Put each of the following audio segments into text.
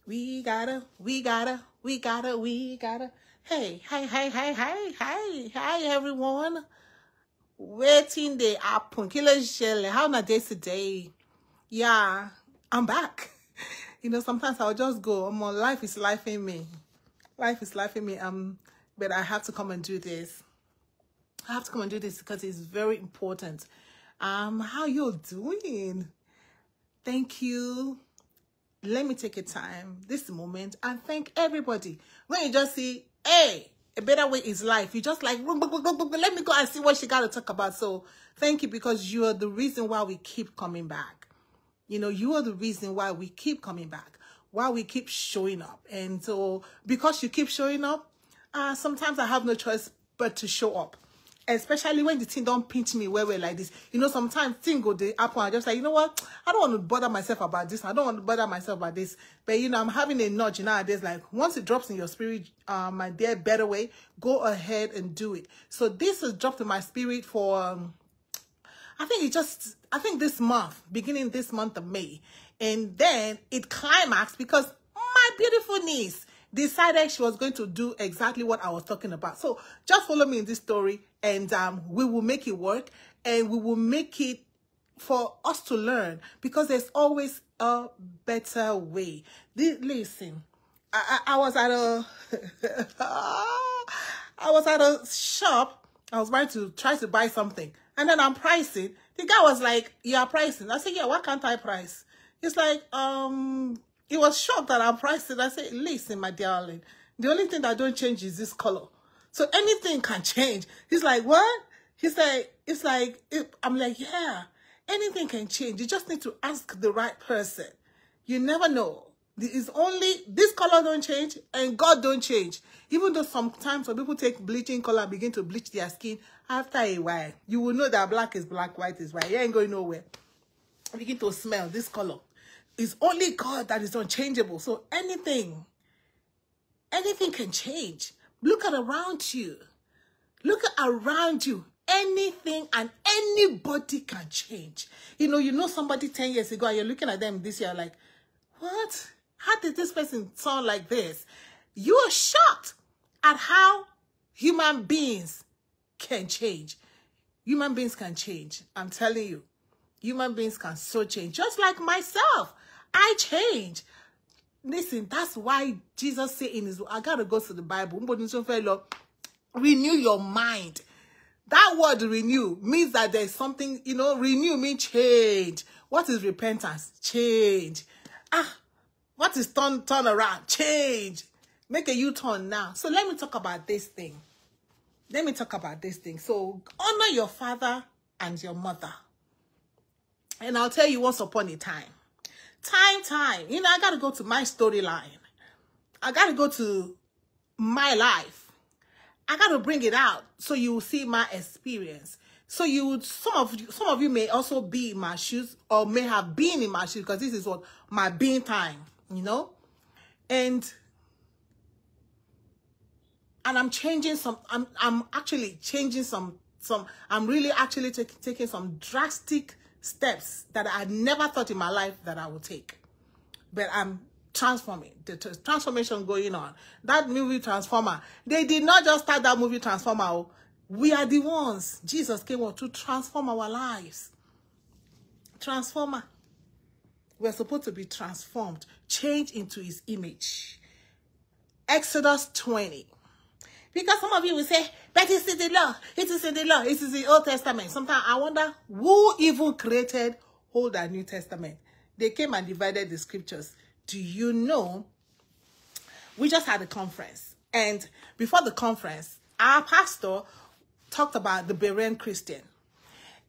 We gotta. Hey, hi, everyone. Waiting the happen. Killer Shell. How na day today? Yeah, I'm back. You know, sometimes I'll just go. Life is life in me. Life is life in me. But I have to come and do this. I have to come and do this because it's very important. How you doing? Thank you. Let me take a time, this moment, and thank everybody. When you just see, hey, a better way is life. You just like, let me go and see what she got to talk about. So thank you, because you are the reason why we keep coming back. You know, you are the reason why we keep coming back, why we keep showing up. And so because you keep showing up, sometimes I have no choice but to show up. Especially when the thing don't pinch me where we're like this. You know, sometimes thing go the up and I just like, you know what? I don't want to bother myself about this. I don't want to bother myself about this. But, you know, I'm having a nudge nowadays. Like, once it drops in your spirit, my dear, better way, go ahead and do it. So this has dropped in my spirit for, I think this month, beginning this month of May. And then it climaxed because my beautiful niece decided she was going to do exactly what I was talking about. So just follow me in this story, and we will make it work, and we will make it for us to learn, because there's always a better way. Listen, I was at a I was at a shop. I was try to buy something, and then I'm pricing. The guy was like, "You are pricing." I said, "Yeah, why can't I price?" He's like, he was shocked that I'm pricing. I said, "Listen, my darling, the only thing that don't change is this color. So anything can change." He's like, "What?" He's like, I'm like, "Yeah, anything can change. You just need to ask the right person. You never know. It's only this color don't change and God don't change." Even though sometimes when people take bleaching color and begin to bleach their skin, after a while, you will know that black is black, white is white. You ain't going nowhere. Begin to smell this color. It's only God that is unchangeable. So anything can change. Look at around you. Look at around you. Anything and anybody can change. You know somebody 10 years ago and you're looking at them this year like, what? How did this person sound like this? You are shocked at how human beings can change. Human beings can change. I'm telling you. Human beings can so change. Just like myself. I change. Listen, that's why Jesus said in his word, I gotta go to the Bible. Renew your mind. That word renew means that there's something, renew means change. What is repentance? Change. What is turn around? Change. Make a U-turn now. So let me talk about this thing. So honor your father and your mother. And I'll tell you once upon a time. Time. I got to go to my storyline. I got to go to my life. I got to bring it out so you will see my experience. So some of you may also be in my shoes or may have been in my shoes, because this is what my being time, And I'm changing I'm actually changing I'm really actually taking some drastic steps that I never thought in my life that I would take. But I'm transforming. The transformation going on. That movie Transformer, they did not just start that movie Transformer. We are the ones. Jesus came out to transform our lives. Transformer. We're supposed to be transformed. Change into his image. Exodus 20. Because some of you will say, but it's in the law. It is in the law. It is in the Old Testament. Sometimes I wonder who even created Old and New Testament. They came and divided the scriptures. Do you know? We just had a conference. And before the conference, our pastor talked about the Berean Christian.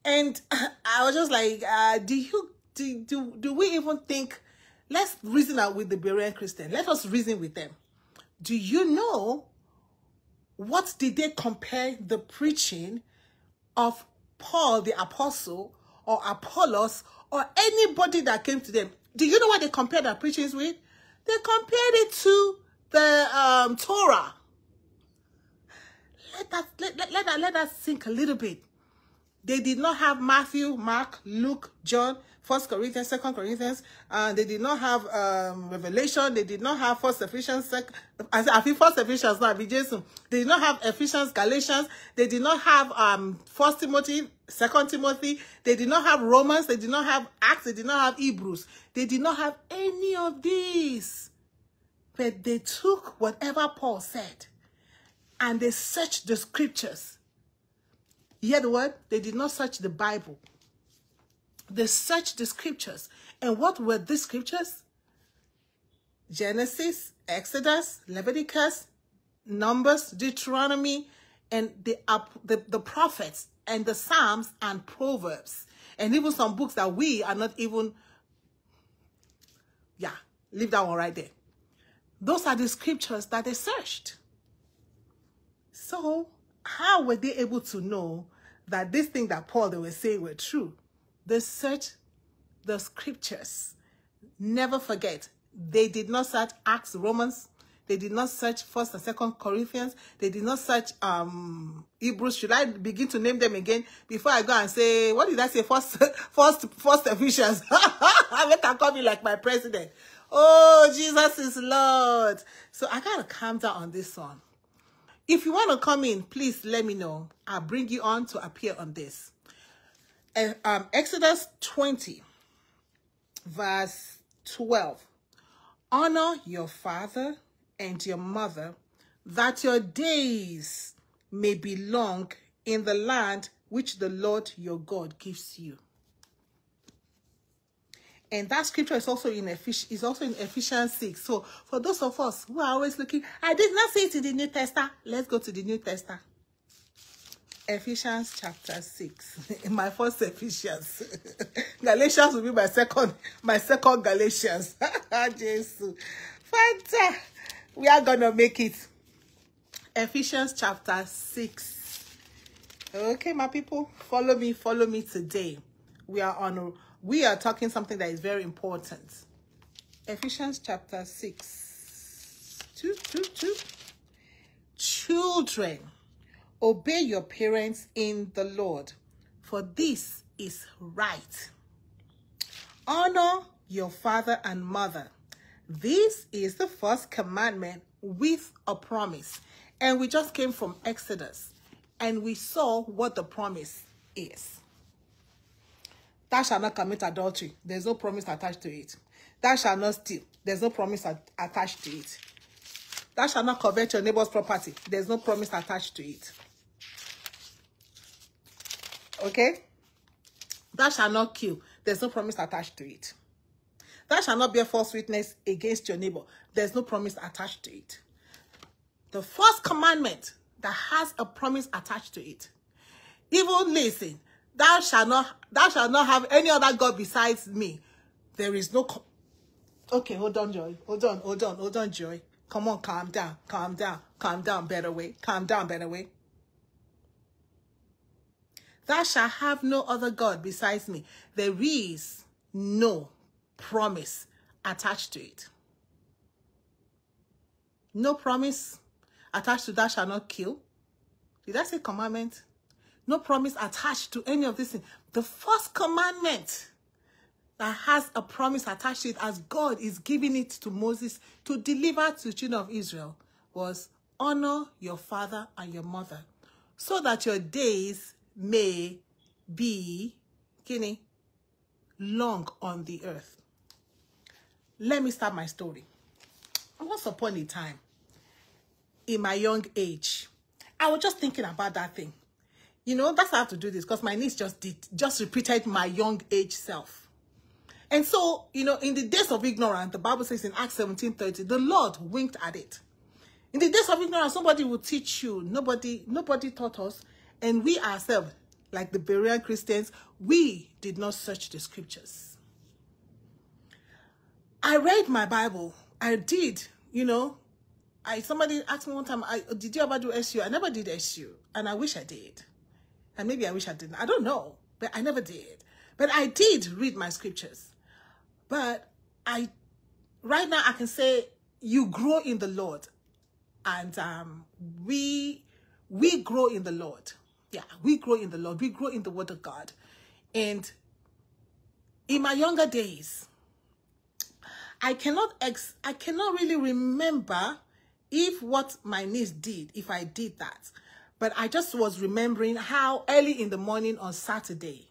And I was just like, do we even think, let's reason out with the Berean Christian. Let us reason with them. Do you know what did they compare the preaching of Paul the apostle or Apollos or anybody that came to them? Do you know what they compared their preachings with? They compared it to the Torah. Let that sink a little bit. They did not have Matthew, Mark, Luke, John. First Corinthians, Second Corinthians, and they did not have Revelation. They did not have First Ephesians, I think First Ephesians now be Jason. They did not have Ephesians, Galatians. They did not have First Timothy, Second Timothy. They did not have Romans. They did not have Acts. They did not have Hebrews. They did not have any of these. But they took whatever Paul said and they searched the scriptures. You hear the word? They did not search the Bible. They searched the scriptures. And what were these scriptures? Genesis, Exodus, Leviticus, Numbers, Deuteronomy, and the prophets, and the Psalms and Proverbs. And even some books that we are not even... Yeah, leave that one right there. Those are the scriptures that they searched. So, how were they able to know that this thing that Paul they were saying were true? They searched the scriptures. Never forget, they did not search Acts, Romans. They did not search First and Second Corinthians. They did not search Hebrews. Should I begin to name them again before I go and say, what did I say? First Ephesians. I can call me like my president. Oh, Jesus is Lord. So I gotta calm down on this one. If you want to come in, please let me know. I'll bring you on to appear on this. Exodus 20, verse 12. Honor your father and your mother, that your days may be long in the land which the Lord your God gives you. And that scripture is also in Ephesians 6. So for those of us who are always looking, I did not see it in the New Testament. Let's go to the New Testament. Ephesians chapter 6. My first Ephesians. Galatians will be my second Galatians. Jesus. Fanta. We are gonna make it. Ephesians chapter 6. Okay, my people, follow me today. We are talking something that is very important. Ephesians chapter 6. 2. Children, obey your parents in the Lord, for this is right. Honor your father and mother. This is the first commandment with a promise. And we just came from Exodus, and we saw what the promise is. Thou shalt not commit adultery. There's no promise attached to it. Thou shalt not steal. There's no promise attached to it. Thou shalt not covet your neighbor's property. There's no promise attached to it. Okay? Thou shalt not kill. There's no promise attached to it. Thou shalt not bear false witness against your neighbor. There's no promise attached to it. The first commandment that has a promise attached to it. Even listen, thou shalt not have any other God besides me. There is no... Okay, hold on, Joy. Hold on, Joy. Come on, calm down, better way. Calm down, better way. Thou shalt have no other God besides me. There is no promise attached to it. No promise attached to thou shalt not kill. Did I say commandment? No promise attached to any of these things. The first commandment that has a promise attached to it, as God is giving it to Moses to deliver to the children of Israel, was honor your father and your mother, so that your days may be long on the earth. Let me start my story. Once upon a time, in my young age, I was just thinking about that thing. You know, that's how I have to do this, because my niece just repeated my young age self. And so, you know, in the days of ignorance, the Bible says in Acts 17:30, the Lord winked at it. In the days of ignorance, somebody will teach you. Nobody taught us. And we ourselves, like the Berean Christians, we did not search the scriptures. I read my Bible. I did, you know. Somebody asked me one time, did you ever do SU? I never did SU. And I wish I did. And maybe I wish I didn't. I don't know. But I never did. But I did read my scriptures. But right now I can say you grow in the Lord. And we grow in the Lord. Yeah, we grow in the Lord. We grow in the word of God. And in my younger days, I cannot really remember if what my niece did, if I did that. But I just was remembering how early in the morning on Saturday,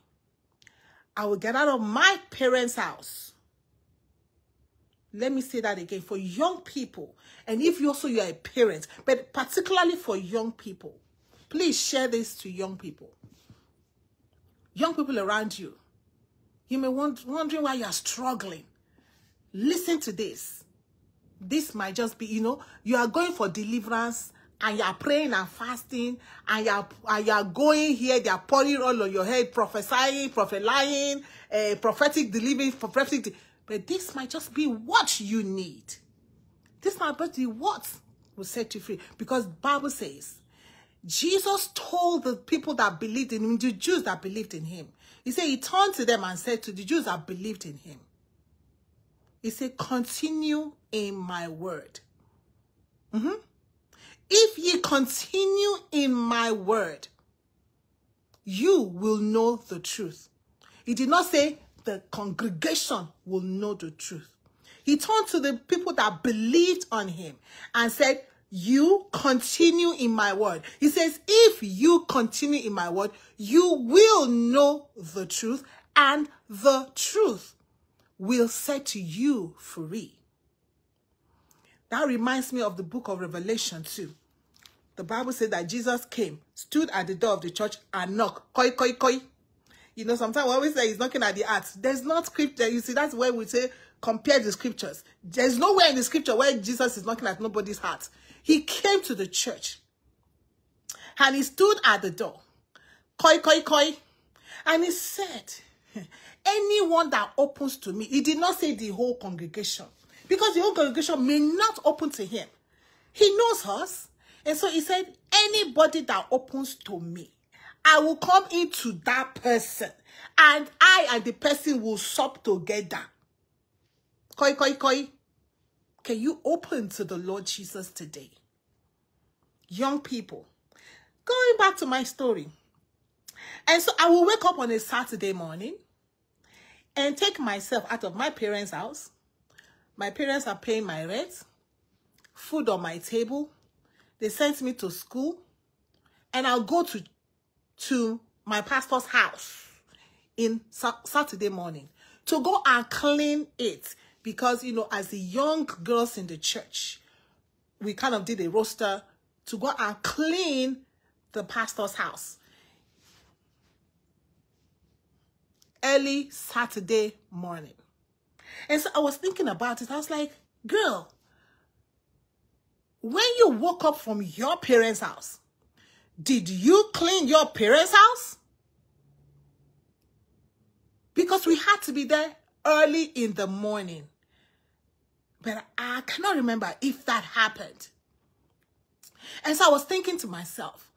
I would get out of my parents' house. Let me say that again. For young people, and if you are a parent, but particularly for young people, please share this to young people. Young people around you. You may wondering why you are struggling. Listen to this. This might just be, you are going for deliverance and you are praying and fasting and you are going here, they are pouring all on your head, prophesying, prophetic deliverance, but this might just be what you need. This might be what will set you free. Because the Bible says, Jesus told the people that believed in him, the Jews that believed in him, he said, he turned to them and said to the Jews that believed in him, he said, continue in my word. If ye continue in my word, you will know the truth. He did not say the congregation will know the truth. He turned to the people that believed on him and said, you continue in my word. He says, if you continue in my word, you will know the truth, and the truth will set you free. That reminds me of the book of Revelation too. The Bible said that Jesus came, stood at the door of the church and knocked. Koi, koi, koi. Sometimes we always say he's knocking at the heart. There's not scripture. You see, that's where we say compare the scriptures. There's nowhere in the scripture where Jesus is knocking at nobody's heart. He came to the church and he stood at the door. Koi, koi, koi. And he said, anyone that opens to me, he did not say the whole congregation, because the whole congregation may not open to him. He knows us. And so he said, anybody that opens to me, I will come into that person, and I and the person will sup together. Koi, koi, koi. Can you open to the Lord Jesus today? Young people, going back to my story. And so I will wake up on a Saturday morning and take myself out of my parents' house. My parents are paying my rent, food on my table. They sent me to school, and I'll go to my pastor's house in Saturday morning to go and clean it. Because, as the young girls in the church, we kind of did a roster to go and clean the pastor's house. Early Saturday morning. And so I was thinking about it. I was like, girl, when you woke up from your parents' house, did you clean your parents' house? Because we had to be there early in the morning. But I cannot remember if that happened. And so I was thinking to myself,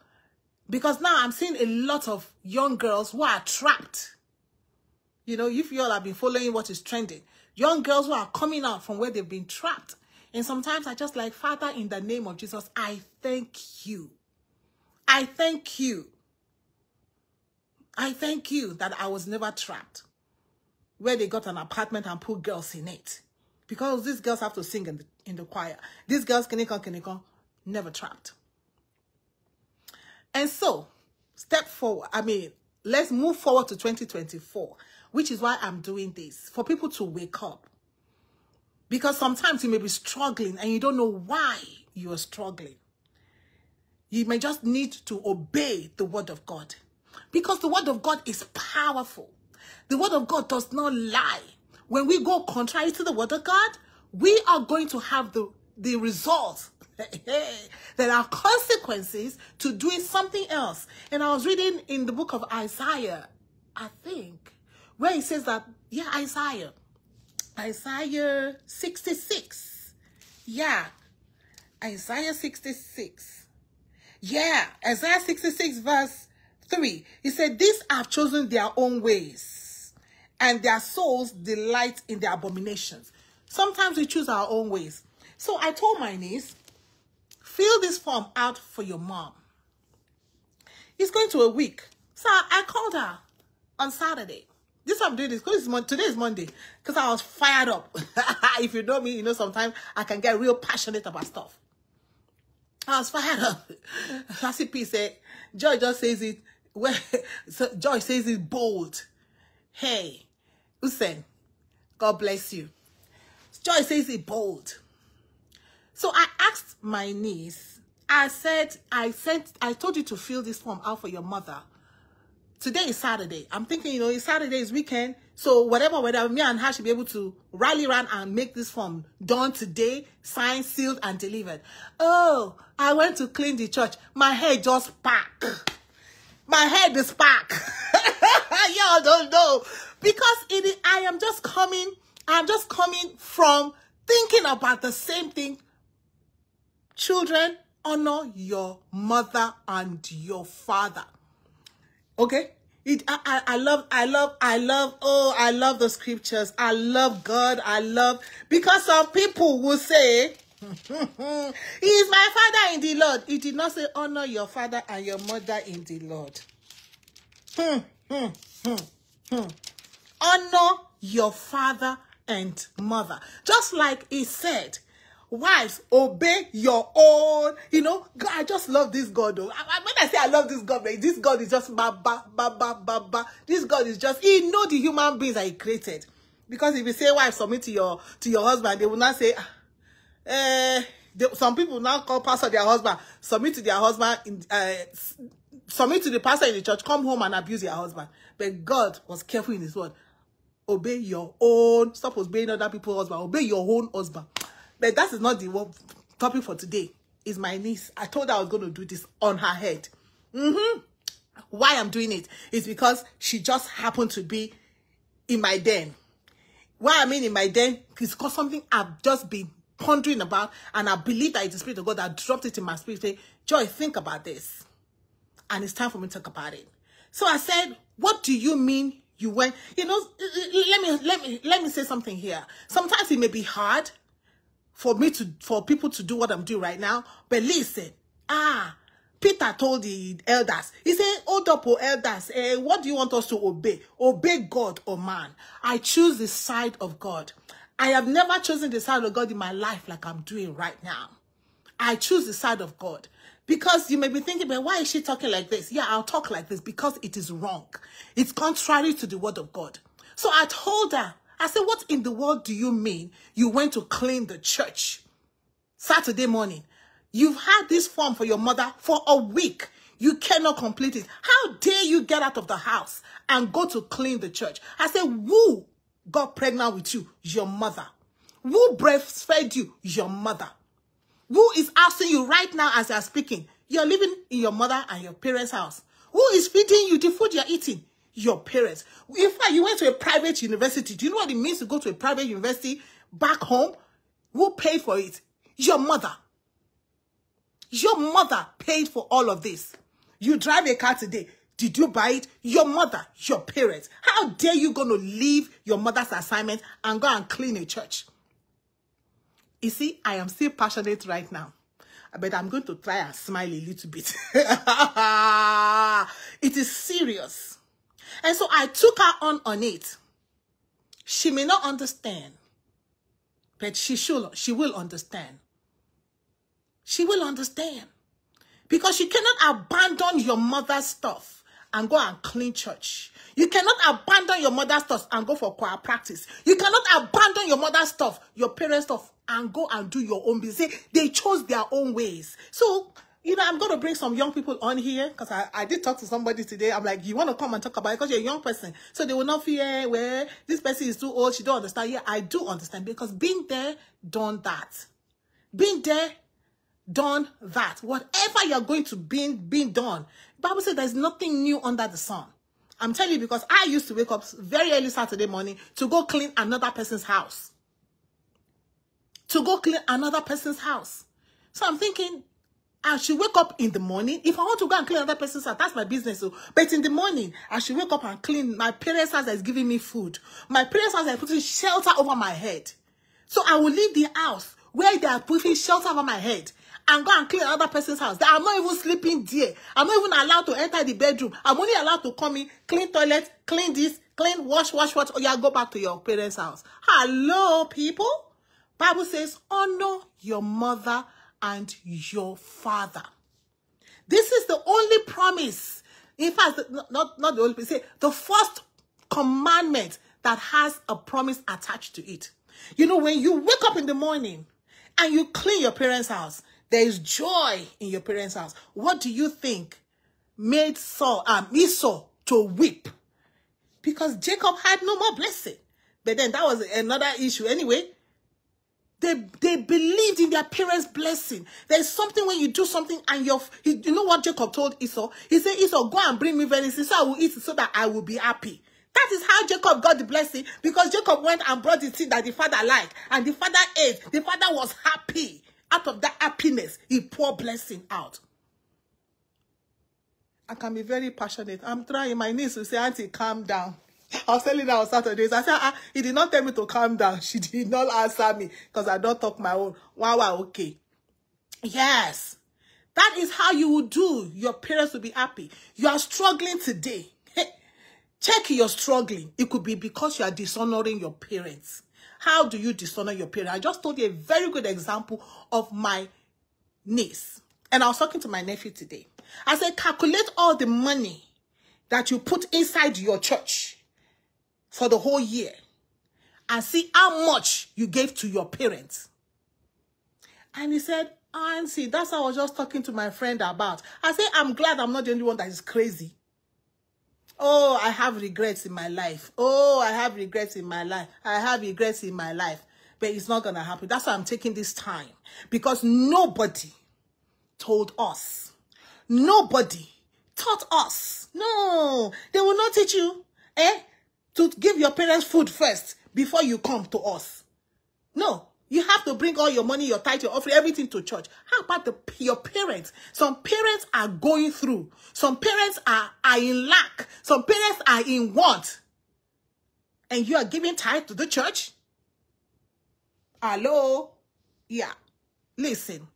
because now I'm seeing a lot of young girls who are trapped. If you all have been following what is trending, young girls who are coming out from where they've been trapped. And sometimes I just like, Father, in the name of Jesus, I thank you. I thank you. I thank you that I was never trapped, where they got an apartment and put girls in it. Because these girls have to sing in the choir. These girls, kinikon, never trapped. And so, step forward. Let's move forward to 2024, which is why I'm doing this, for people to wake up. Because sometimes you may be struggling and you don't know why you are struggling. You may just need to obey the word of God. Because the word of God is powerful. The word of God does not lie. When we go contrary to the word of God, we are going to have the results. There are consequences to doing something else. And I was reading in the book of Isaiah, I think, where it says that, Isaiah 66. Yeah, Isaiah 66. Yeah, Isaiah 66 verse 3. He said, these have chosen their own ways, and their souls delight in their abominations. Sometimes we choose our own ways. So I told my niece, fill this form out for your mom. It's going to a week. So I called her on Saturday. This I'm doing this because today is Monday. Because I was fired up. If you know me, you know sometimes I can get real passionate about stuff. I was fired up. Classy P said, Joy just says it. Well, so Joy says it bold. Hey, Usain, God bless you. Joy says it bold. So I asked my niece. I told you to fill this form out for your mother. Today is Saturday. I'm thinking, you know, it's Saturday, it's weekend. So whatever, me and her should be able to rally around and make this form done today, signed, sealed, and delivered. Oh, I went to clean the church. My head just packed. My head is packed. Y'all don't know. Because I'm just coming from thinking about the same thing. Children, honor your mother and your father. Okay? I love the scriptures. I love God. Because some people will say, he is my father in the Lord. He did not say honor your father and your mother in the Lord. Honor your father and mother. Just like he said, wives, obey your own. You know, God, I just love this God. Though. When I say I love this God, this God is just This God is just, he knows the human beings that he created. Because if you say wife, submit to your husband, they will not say, some people now call pastor their husband, submit to their husband, submit to the pastor in the church, come home and abuse your husband. But God was careful in his word. Obey your own. Stop obeying other people's husband. Obey your own husband. But that is not the topic for today. It's my niece. I told her I was going to do this on her head. Why I'm doing it is because she just happened to be in my den. Why I mean in my den is because something I've just been pondering about, and I believe that it's the Spirit of God that dropped it in my spirit. Say, Joy, think about this. And it's time for me to talk about it. So I said, what do you mean you went? You know, let me say something here. Sometimes it may be hard for people to do what I'm doing right now. But listen, Peter told the elders, he said, hold up, elders, what do you want us to obey? Obey God or man? I choose the side of God. I have never chosen the side of God in my life like I'm doing right now. I choose the side of God. Because you may be thinking, but why is she talking like this? Yeah, I'll talk like this because it is wrong. It's contrary to the word of God. So I told her, I said, what in the world do you mean you went to clean the church Saturday morning? You've had this form for your mother for a week. You cannot complete it. How dare you get out of the house and go to clean the church? I said, who got pregnant with you? Your mother. Who breastfed you? Your mother. Who is asking you right now as you're speaking? You're living in your mother and your parents' house. Who is feeding you the food you're eating? Your parents. In fact, you went to a private university. Do you know what it means to go to a private university back home? Who paid for it? Your mother. Your mother paid for all of this. You drive a car today. Did you buy it? Your mother, your parents. How dare you going to leave your mother's assignment and go and clean a church? You see, I am still passionate right now. But I'm going to try and smile a little bit. It is serious. And so I took her on it. She may not understand. But she will understand. She will understand. Because you cannot abandon your mother's stuff and go and clean church. You cannot abandon your mother's stuff and go for choir practice. You cannot abandon your mother's stuff, your parents' stuff, and go and do your own business. They chose their own ways. So, you know, I'm going to bring some young people on here because I did talk to somebody today. I'm like, you want to come and talk about it because you're a young person. So they will not feel, well, this person is too old. She don't understand. Yeah, I do understand because being there, done that. Being there, done that. Whatever you're going to be done. The Bible says there's nothing new under the sun. I'm telling you because I used to wake up very early Saturday morning to go clean another person's house. To go clean another person's house. So I'm thinking, I should wake up in the morning. If I want to go and clean another person's house, that's my business. So, but in the morning, I should wake up and clean my parents' house that is giving me food. My parents' house that is putting shelter over my head. So I will leave the house where they are putting shelter over my head and go and clean another person's house. That I'm not even sleeping there. I'm not even allowed to enter the bedroom. I'm only allowed to come in, clean toilet, clean this, clean, wash, oh yeah, go back to your parents' house. Hello, people. Bible says, honor your mother and your father. This is the only promise. In fact, not the only, say the first commandment that has a promise attached to it. You know, when you wake up in the morning and you clean your parents' house, there is joy in your parents' house. What do you think made Esau to weep? Because Jacob had no more blessing. But then that was another issue anyway. They believed in their parents' blessing. There's something when you do something and you know what Jacob told Esau? He said, Esau, go and bring me very soon so I will eat it so that I will be happy. That is how Jacob got the blessing, because Jacob went and brought the thing that the father liked, and the father ate. The father was happy. Out of that happiness, he poured blessing out. I can be very passionate. I'm trying. My niece will say, Auntie, calm down. I was telling her on Saturdays. I said, he did not tell me to calm down. She did not answer me because I don't talk my own. Wow, okay. Yes. That is how you would do. Your parents will be happy. You are struggling today. Check you're struggling. It could be because you are dishonoring your parents. How do you dishonor your parents? I just told you a very good example of my niece. And I was talking to my nephew today. I said, calculate all the money that you put inside your church for the whole year and see how much you gave to your parents. And he said, Auntie, that's what I was just talking to my friend about. I said, I'm glad I'm not the only one that is crazy. Oh, I have regrets in my life. Oh, I have regrets in my life. I have regrets in my life. But it's not going to happen. That's why I'm taking this time. Because nobody told us. Nobody taught us. No, they will not teach you to give your parents food first before you come to us. No, you have to bring all your money, your tithe, your offering, everything to church. How about your parents? Some parents are going through. Some parents are in lack. Some parents are in want. And you are giving tithe to the church? Hello? Yeah. Listen.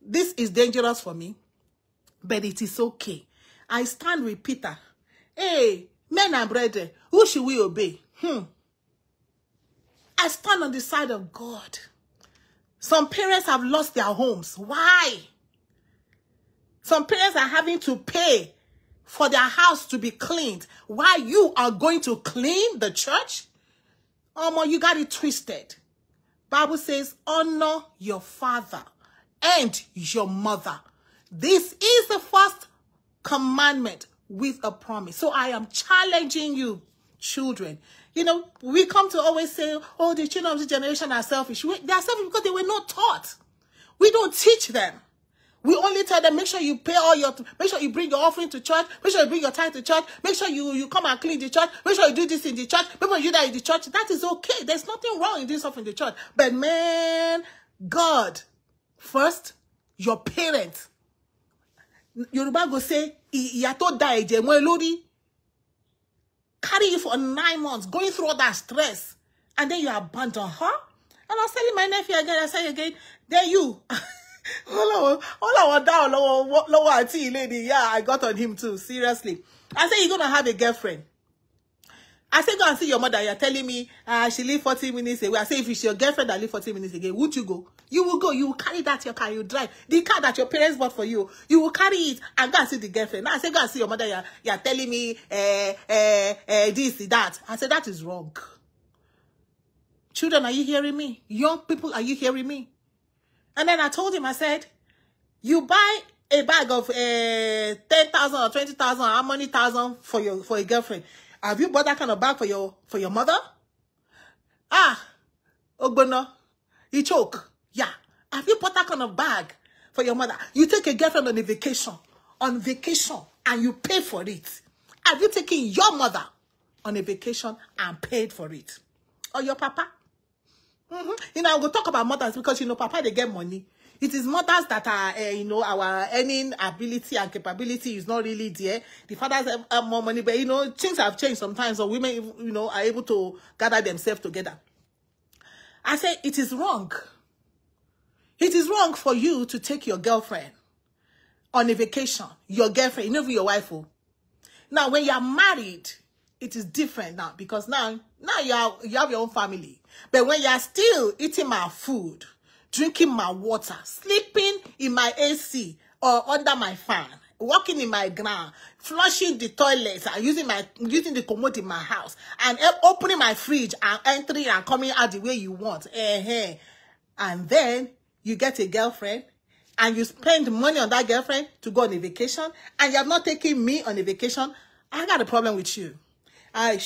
This is dangerous for me, but it is okay. I stand with Peter. Hey, men and brethren, who should we obey? I stand on the side of God. Some parents have lost their homes. Why? Some parents are having to pay for their house to be cleaned. Why you are going to clean the church? Oh, you got it twisted. Bible says, honor your father and your mother. This is the first commandment with a promise. So I am challenging you, children. You know, we come to always say, oh, the children of this generation are selfish. They are selfish because they were not taught. We don't teach them. We only tell them, make sure you pay make sure you bring your offering to church, make sure you bring your tithe to church, make sure you come and clean the church, make sure you do this in the church, make sure you do that in the church. That is okay. There's nothing wrong in doing stuff in the church. But man, God, first, your parents. Yoruba go say, Iyato da eje mo lori. Carry you for 9 months, going through all that stress, and then you abandon her. And I was telling my nephew again, I say again, then you. all I down, lower auntie lady. Yeah, I got on him too. Seriously. I said, you're gonna have a girlfriend. I said, go and see your mother. You're telling me she live 40 minutes away. I say, if it's your girlfriend that live 40 minutes away, would you go? You will go. You will carry that your car. You drive the car that your parents bought for you. You will carry it and go and see the girlfriend. Now I say, go and see your mother. You're telling me this, that. I said, that is wrong. Children, are you hearing me? Young people, are you hearing me? And then I told him, I said, you buy a bag of 10,000 or 20,000, how many thousand for a girlfriend? Have you bought that kind of bag for your mother? Ogbono, you choke. Yeah. Have you bought that kind of bag for your mother? You take a girlfriend on vacation, and you pay for it. Have you taken your mother on a vacation and paid for it? Or your papa? You know, I will talk about mothers because, you know, papa, they get money. It is mothers that are, you know, our earning ability and capability is not really there. The fathers have more money, but, you know, things have changed sometimes. So women, you know, are able to gather themselves together. I say it is wrong. It is wrong for you to take your girlfriend on a vacation. Your girlfriend, you know, your wife. Now, when you are married, it is different now, because now you have your own family. But when you are still eating my food, drinking my water, sleeping in my AC or under my fan, walking in my ground, flushing the toilets, and using the commode in my house, and opening my fridge and entering and coming out the way you want, and then you get a girlfriend, and you spend money on that girlfriend to go on a vacation, and you have not taken me on a vacation, I got a problem with you. I could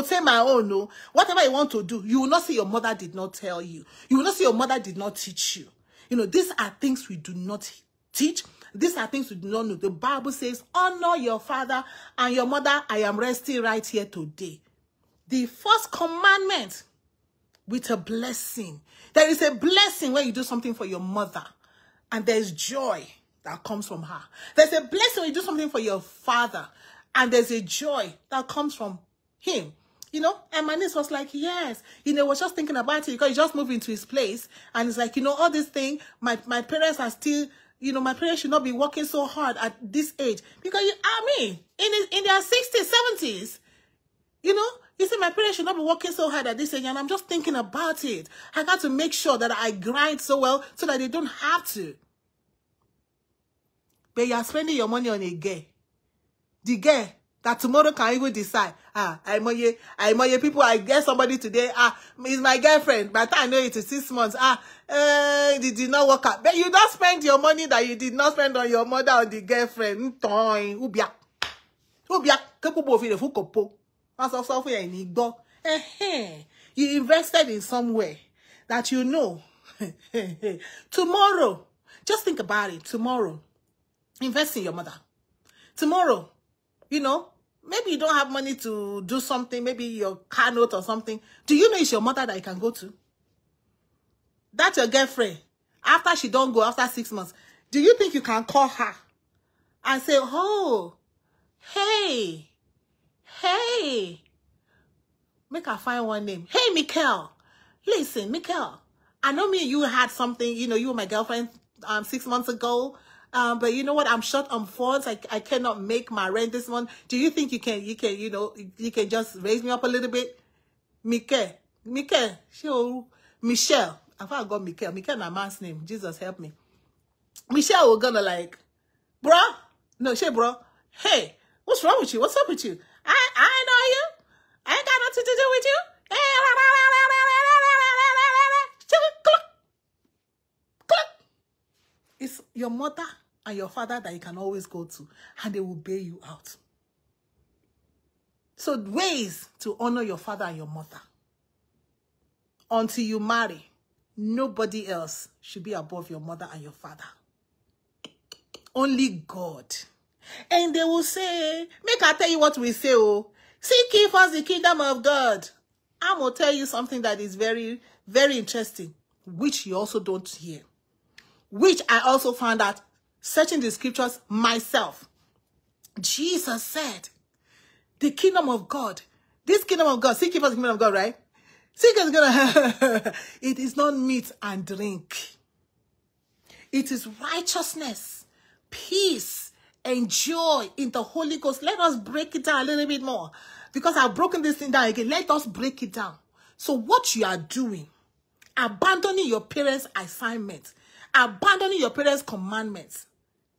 say my own, no. Whatever you want to do, you will not say your mother did not tell you. You will not say your mother did not teach you. You know, these are things we do not teach. These are things we do not know. The Bible says, honor your father and your mother. I am resting right here today. The first commandment with a blessing. There is a blessing when you do something for your mother, and there's joy that comes from her. There's a blessing when you do something for your father, and there's a joy that comes from him. You know, and my niece was like, yes, you know, was just thinking about it, because he just moved into his place, and it's like, you know, all this thing, my parents are still, you know, my parents should not be working so hard at this age, because, in their 60s, 70s, you know, you see, my parents should not be working so hard at this age, and I'm just thinking about it. I got to make sure that I grind so well so that they don't have to. But you are spending your money on a girl. The girl that tomorrow can even decide, I'm people, I get somebody today, is my girlfriend, but I know it is 6 months, it did not work out. But you don't spend your money that you did not spend on your mother or the girlfriend. You invested in somewhere that you know. Tomorrow, just think about it, tomorrow, invest in your mother. Tomorrow, you know, maybe you don't have money to do something, maybe your car note or something. Do you know it's your mother that you can go to? That's your girlfriend. After she don't go, after 6 months, do you think you can call her and say, oh, hey, make her find one name. Hey, Mikkel, listen, Mikkel, I know me and you had something, you know, you were my girlfriend 6 months ago. But you know what? I'm short on funds. I cannot make my rent this month. Do you think you can, you know, you can just raise me up a little bit? Michelle. I thought I got Michelle. Michelle, my man's name. Jesus help me. Michelle, we're gonna like, bro. No, she, bro. Hey, what's wrong with you? What's up with you? I know you. I ain't got nothing to do with you. It's your mother and your father that you can always go to, and they will bail you out. So ways to honor your father and your mother. Until you marry, nobody else should be above your mother and your father. Only God. And they will say, make I tell you what we say, oh, seek ye first the kingdom of God. I'm going to tell you something that is very, very interesting, which you also don't hear. Which I also found out searching the scriptures myself. Jesus said, the kingdom of God, this kingdom of God, seek ye first the kingdom of God, right? Seek is gonna, it is not meat and drink. It is righteousness, peace, and joy in the Holy Ghost. Let us break it down a little bit more, because I've broken this thing down again. Let us break it down. So what you are doing, abandoning your parents' assignment, abandoning your parents' commandments.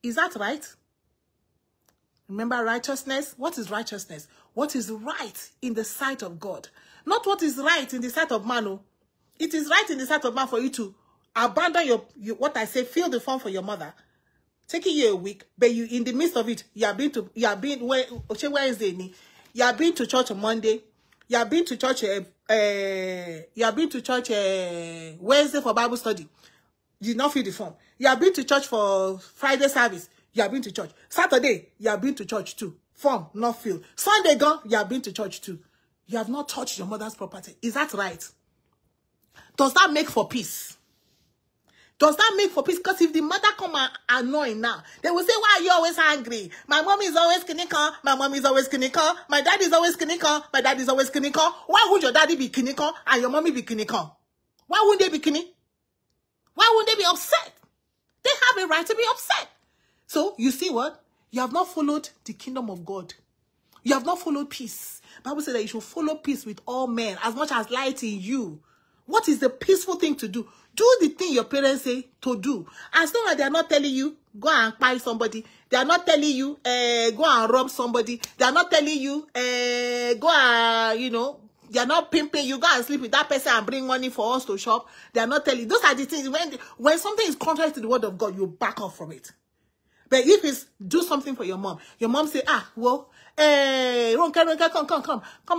Is that right? Remember righteousness? What is righteousness? What is right in the sight of God? Not what is right in the sight of man. No. It is right in the sight of man for you to abandon your what I say, fill the form for your mother. Taking you a week, but you in the midst of it, you have been Wednesday, you have been to church on Monday, you have been to church Wednesday for Bible study. You did not fill the form. You have been to church for Friday service. You have been to church. Saturday, you have been to church too. Form not filled. Sunday gone, you have been to church too. You have not touched your mother's property. Is that right? Does that make for peace? Does that make for peace? Because if the mother come and annoy now, they will say, why are you always angry? My mom is always clinical. My mom is always clinical. My dad is always clinical. My dad is always clinical. Why would your daddy be clinical and your mommy be clinical? Why wouldn't they be clinical? Why wouldn't they be upset? They have a right to be upset. So, you see what? You have not followed the kingdom of God. You have not followed peace. The Bible says that you should follow peace with all men as much as light in you. What is the peaceful thing to do? Do the thing your parents say to do. As long as they are not telling you, go and buy somebody. They are not telling you, go and rob somebody. They are not telling you, go and, you know, they are not pimping you. Go and sleep with that person and bring money for us to shop. They are not telling you. Those are the things. When something is contrary to the word of God, you back off from it. But if it's do something for your mom say, well, come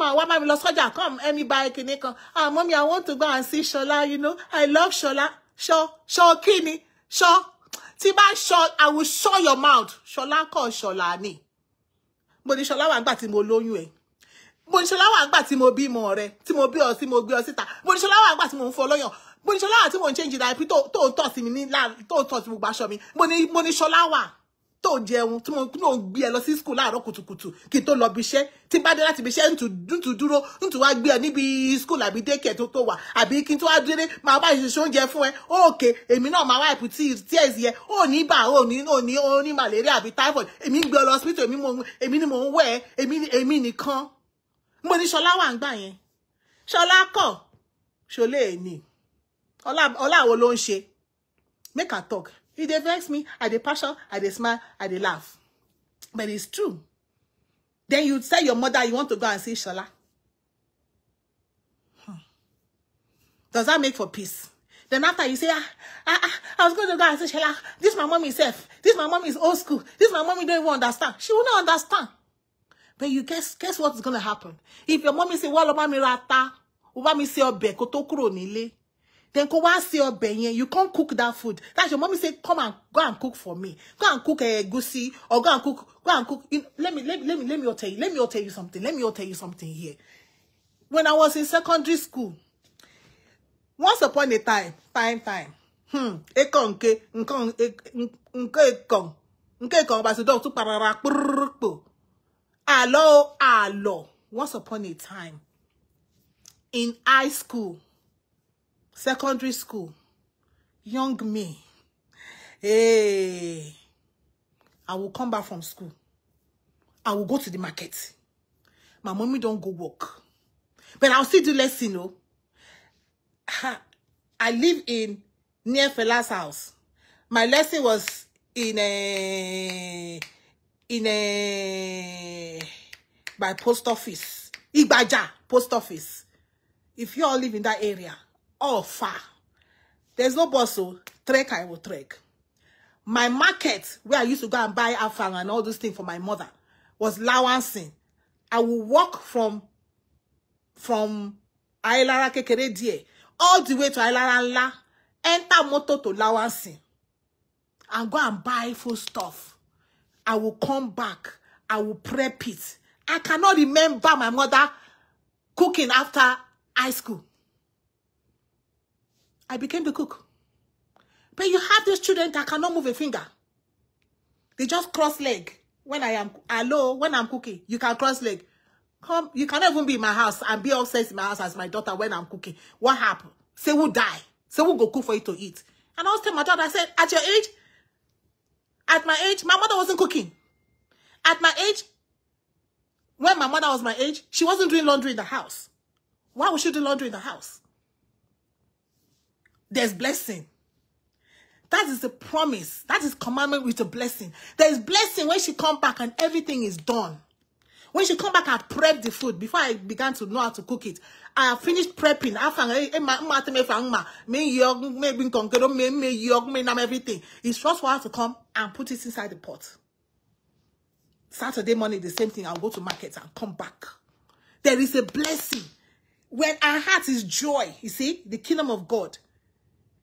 on, what my soldier, come, any bike, come. Mommy, I want to go and see Shola, you know, I love Shola. Show, Kini, show. Tiba, show, I will show your mouth. Shola, call Shola, ni. But the Shola wang bati mo lo yue. But the Shola wang bati mo bi mo re. Ti mo bi o sita. But the Shola wang bati mo follow yon. But the Shola wang ti mo change that. To si mi ni la, to si mo basho mi. But the Shola wang. To jẹun tí mo gbé ẹ lọ sí school láàárọ̀ kùtùkùtù kí tó lọ bí iṣẹ́ tí bá dé láti bí iṣẹ́ ntù dúró ntù wá gbé ẹ níbi school àbí daycare tó wà àbí kí n tó wá délé máa bá ìṣẹṣẹ oúnjẹ fún ẹ okay èmi náà máa wipe tears yẹ ó ní bá ó ní malaria àbí typhoid èmi gbé ọ lọ hospital èmi ni mò ń wẹ̀ èmi nìkan mo ní Ṣọlá wà ń gbà yẹn Ṣọlá kọ ṣọlẹ ni ọlá wo ló ń ṣe make her talk. If they vex me, I dey passion, I dey smile, I dey laugh. But it's true. Then you tell your mother you want to go and see Shola. Does that make for peace? Then after you say, I was going to go and see Shola. This my mommy self. This my mommy is old school. This my mommy don't even understand. She will not understand. But you guess what's going to happen? If your mommy say, well, mommy rata, mommy say obe koto kuro nile. Then go and see your benye. You can't cook that food. That's your mommy say, come and go and cook for me. Go and cook a goosey or go and cook. Let me all tell you something. Let me all tell you something here. When I was in secondary school, once upon a time. Once upon a time, in high school, secondary school, young me, hey, I will come back from school. I will go to the market. My mommy don't go work. But I'll still do lesson, no? I live near Fela's house. My lesson was by post office. Igbaja, post office. If you all live in that area, all far. There's no bus, so trek I will trek. My market, where I used to go and buy afang and all those things for my mother, was Lawansin. I will walk from Ailara Kekere Die all the way to Ailara La, enter motor to Lawansin, and go and buy food stuff. I will come back. I will prep it. I cannot remember my mother cooking after high school. I became the cook. But you have these children that cannot move a finger. They just cross leg. When I'm cooking, you can cross leg. Come, you cannot even be in my house and be upstairs in my house as my daughter when I'm cooking. What happened? Say who die. Say who go cook for you to eat. And I was telling my daughter, I said, at my age, my mother wasn't cooking. At my age, when my mother was my age, she wasn't doing laundry in the house. Why would she do laundry in the house? There's blessing. That is the promise. That is commandment with a blessing. There is blessing when she come back and everything is done. When she come back, I prepped the food before I began to know how to cook it. I finished prepping. Everything. It's just for her to come and put it inside the pot. Saturday morning, the same thing. I'll go to market and come back. There is a blessing. When our heart is joy, you see, the kingdom of God,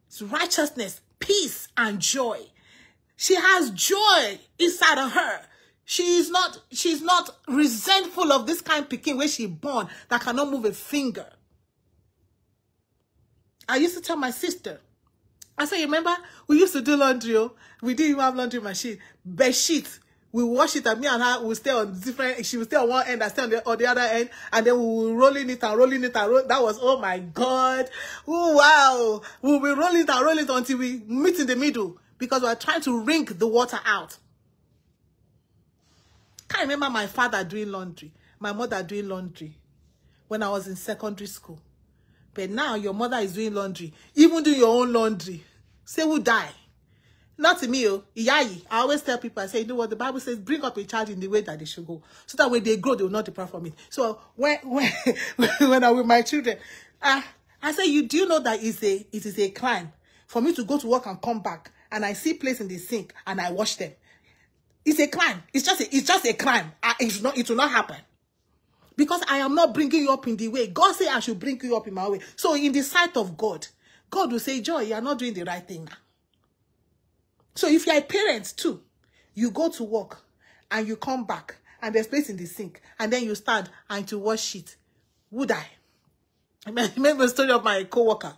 it's righteousness, peace, and joy. She has joy inside of her. She's not resentful of this kind of pikin where she born that cannot move a finger. I used to tell my sister, I said, you remember, we used to do laundry. Oh? We didn't even have laundry machine. Bed sheet. We wash it and me and her will stay on different, she will stay on one end, I stay on the other end, and then we will rolling it and rolling it and roll. That was, oh my God. Oh, wow. We will roll it and roll it until we meet in the middle because we are trying to wring the water out. Can't remember my father doing laundry, my mother doing laundry when I was in secondary school. But now your mother is doing laundry. Even do your own laundry. Say who die. Not to me, oh. Iyayi. I always tell people, I say, you know what, the Bible says, bring up a child in the way that they should go. So that when they grow, they will not depart from it. So when I'm with my children, I say, do you know that it is a crime for me to go to work and come back and I see plates in the sink and I wash them? It's a crime. It's just a crime. It will not happen. Because I am not bringing you up in the way. God say I should bring you up in my way. So in the sight of God, God will say, Joy, you are not doing the right thing now. So if you are a parent too, you go to work and you come back and there's place in the sink and then you stand and to wash it. Would I? I remember the story of my co-worker.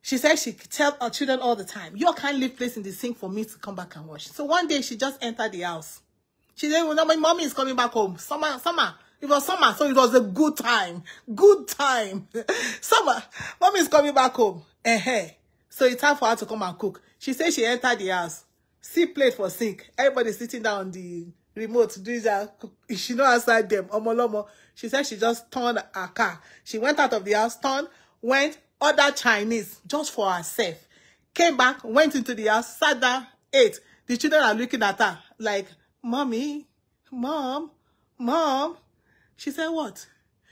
She said she tell her children all the time, you can't leave place in the sink for me to come back and wash. So one day she just entered the house. She said, well, my mommy is coming back home. Summer. It was summer, so it was a good time. Good time. Summer. Mommy is coming back home. So it's time for her to come and cook. She said she entered the house. See plate for sink. Everybody sitting down on the remote. She not outside them. Omolomo. She said she just turned her car. She went out of the house, turned, went, ordered Chinese just for herself. Came back, went into the house, sat down, ate. The children are looking at her like, Mommy, Mom. She said, what?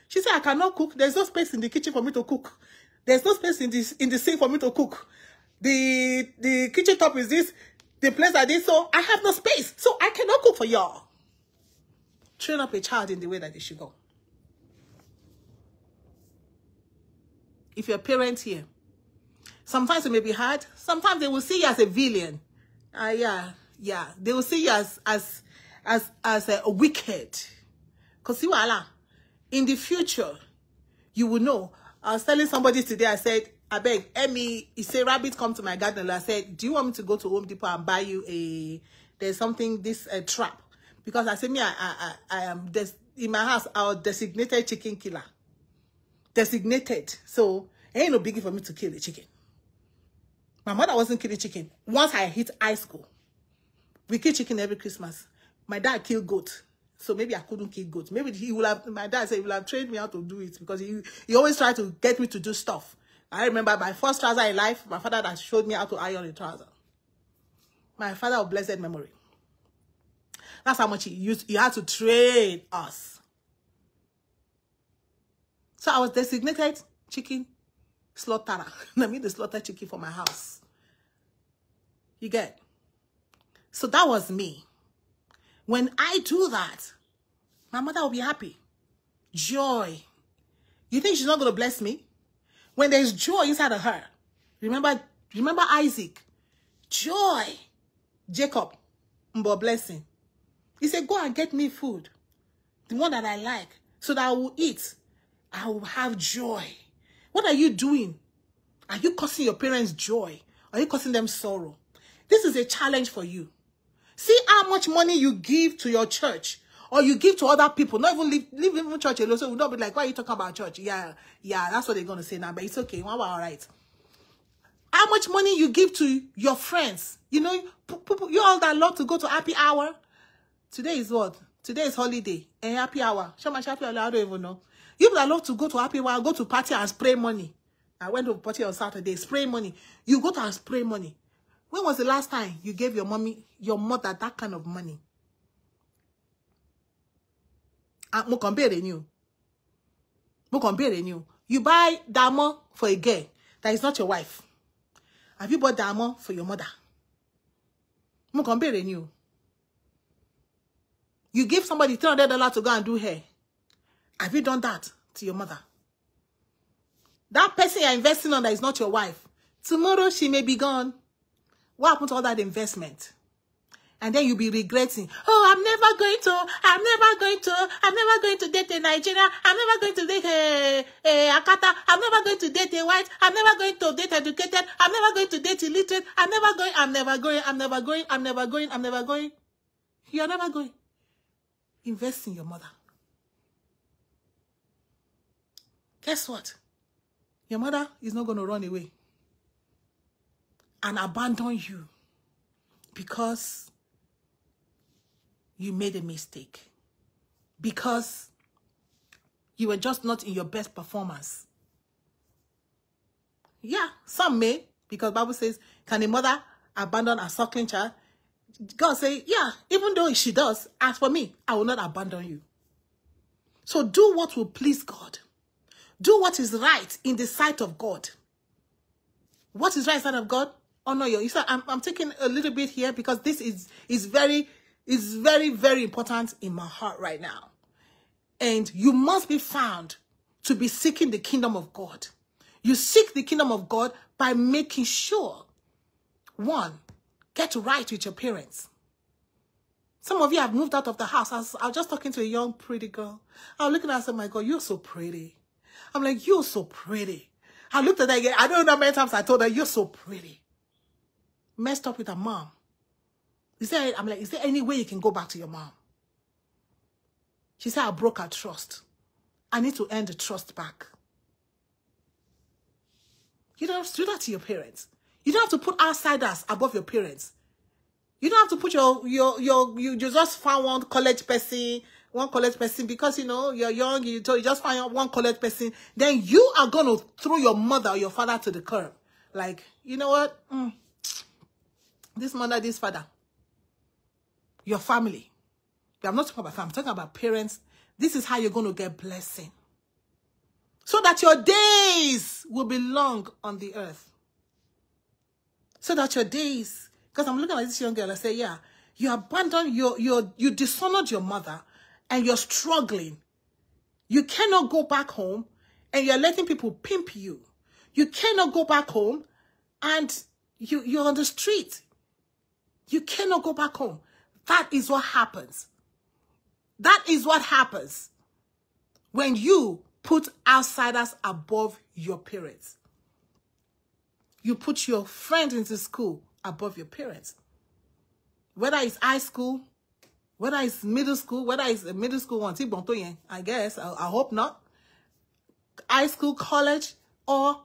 She said, I cannot cook. There's no space in the kitchen for me to cook. There's no space in the sink for me to cook. The kitchen top is this. The place like this. So I have no space. So I cannot cook for y'all. Train up a child in the way that they should go. If you're a parent here, sometimes it may be hard. Sometimes they will see you as a villain. Yeah. They will see you as a wicked. Because in the future, you will know. I was telling somebody today, I said, I beg, Emmy, he said, rabbit come to my garden. I said, do you want me to go to Home Depot and buy you there's something, trap? Because I said, I am, in my house, I was designated chicken killer. Designated. So, it ain't no biggie for me to kill the chicken. My mother wasn't killing chicken. Once I hit high school, we kill chicken every Christmas. My dad killed goat. So maybe I couldn't kill goats. Maybe my dad said he will have trained me how to do it because he always tried to get me to do stuff. I remember my first trouser in life, my father that showed me how to iron a trouser. My father of blessed memory. That's how much he had to train us. So I was designated chicken slaughterer. I mean the slaughter chicken for my house. You get? So that was me. When I do that, my mother will be happy. Joy. You think she's not going to bless me? When there's joy inside of her. Remember Isaac. Joy. Jacob. Mbo blessing. He said, go and get me food. The one that I like. So that I will eat. I will have joy. What are you doing? Are you causing your parents joy? Are you causing them sorrow? This is a challenge for you. See how much money you give to your church or you give to other people. Not even leave even church alone. So we'll not be like, why are you talking about church? Yeah, that's what they're going to say now. But it's okay. All right. How much money you give to your friends? You know, you all that love to go to happy hour. Today is what? Today is holiday. And happy hour. Show my happy hour. I don't even know. You that love to go to happy hour, go to party and spray money. I went to a party on Saturday. Spray money. You go to and spray money. When was the last time you gave your mother that kind of money? Mo compare you. You buy diamond for a girl that is not your wife. Have you bought diamond for your mother? Mo compare you. You give somebody $300 to go and do hair. Have you done that to your mother? That person you're investing on that is not your wife. Tomorrow she may be gone. What happened to all that investment? And then you'll be regretting. Oh, I'm never going to date a Nigerian. I'm never going to date a Akata. I'm never going to date a white. I'm never going to date educated. I'm never going to date illiterate. I'm never going. You're never going. Invest in your mother. Guess what? Your mother is not going to run away and abandon you because you made a mistake because you were just not in your best performance. Yeah, some may, because Bible says, can a mother abandon a suckling child? God say, yeah, even though she does, as for me, I will not abandon you. So do what will please God. Do what is right in the sight of God. What is right in the sight of God? Honor your. I'm taking a little bit here because this is very, very important in my heart right now. And you must be found to be seeking the kingdom of God. You seek the kingdom of God by making sure, one, get right with your parents. Some of you have moved out of the house. I was just talking to a young, pretty girl. I was looking at her and said, my God, you're so pretty. I'm like, you're so pretty. I looked at her again. I don't know how many times I told her, you're so pretty. Messed up with her mom. I'm like, is there any way you can go back to your mom? She said, I broke her trust. I need to earn the trust back. You don't have to do that to your parents. You don't have to put outsiders above your parents. You don't have to put you just found one college person because, you know, you're young, you just find one college person. Then you are going to throw your mother or your father to the curb. Like, you know what? This mother, this father. Your family. I'm not talking about family. I'm talking about parents. This is how you're going to get blessing. So that your days will be long on the earth. So that your days, because I'm looking at this young girl, I say, yeah, you abandoned, you dishonored your mother and you're struggling. You cannot go back home and you're letting people pimp you. You cannot go back home and you're on the street. You cannot go back home. That is what happens. That is what happens when you put outsiders above your parents. You put your friend into school above your parents. Whether it's high school, whether it's middle school, whether it's a middle school one, I guess, I hope not. High school, college, or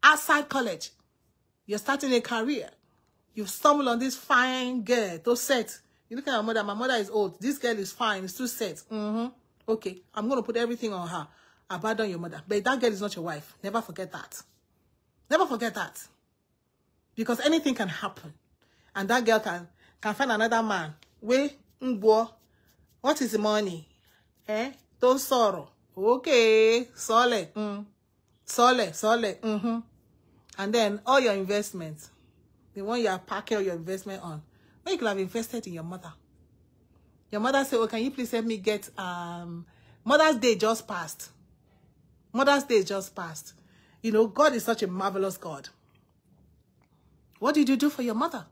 outside college. You're starting a career. You stumble on this fine girl, those sets. You look at my mother is old. This girl is fine, it's too set. Okay, I'm going to put everything on her. Abandon your mother. But that girl is not your wife. Never forget that. Never forget that. Because anything can happen. And that girl can find another man. What is the money? Don't sorrow. Okay. Sole. Sole. And then all your investments. The one you are packing all your investment on. When you could have invested in your mother. Your mother said, oh, can you please help me get Mother's Day just passed. Mother's Day just passed. You know, God is such a marvelous God. What did you do for your mother?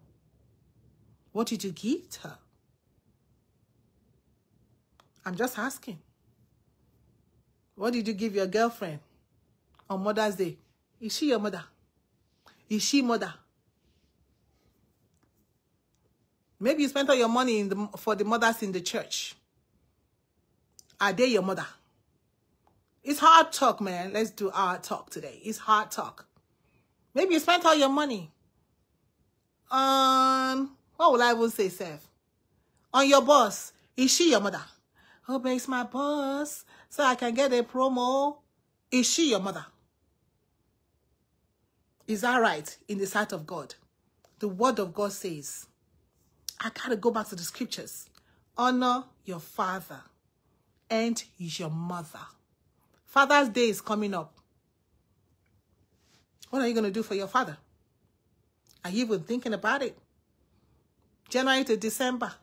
What did you give to her? I'm just asking. What did you give your girlfriend on Mother's Day? Is she your mother? Is she mother? Maybe you spent all your money for the mothers in the church. Are they your mother? It's hard talk, man. Let's do hard talk today. It's hard talk. Maybe you spent all your money on, what will I even say, Seth? On your boss. Is she your mother? Oh, but it's my boss, so I can get a promo. Is she your mother? Is that right in the sight of God? The word of God says, I gotta go back to the scriptures. Honor your father and your mother. Father's Day is coming up. What are you going to do for your father? Are you even thinking about it? January to December.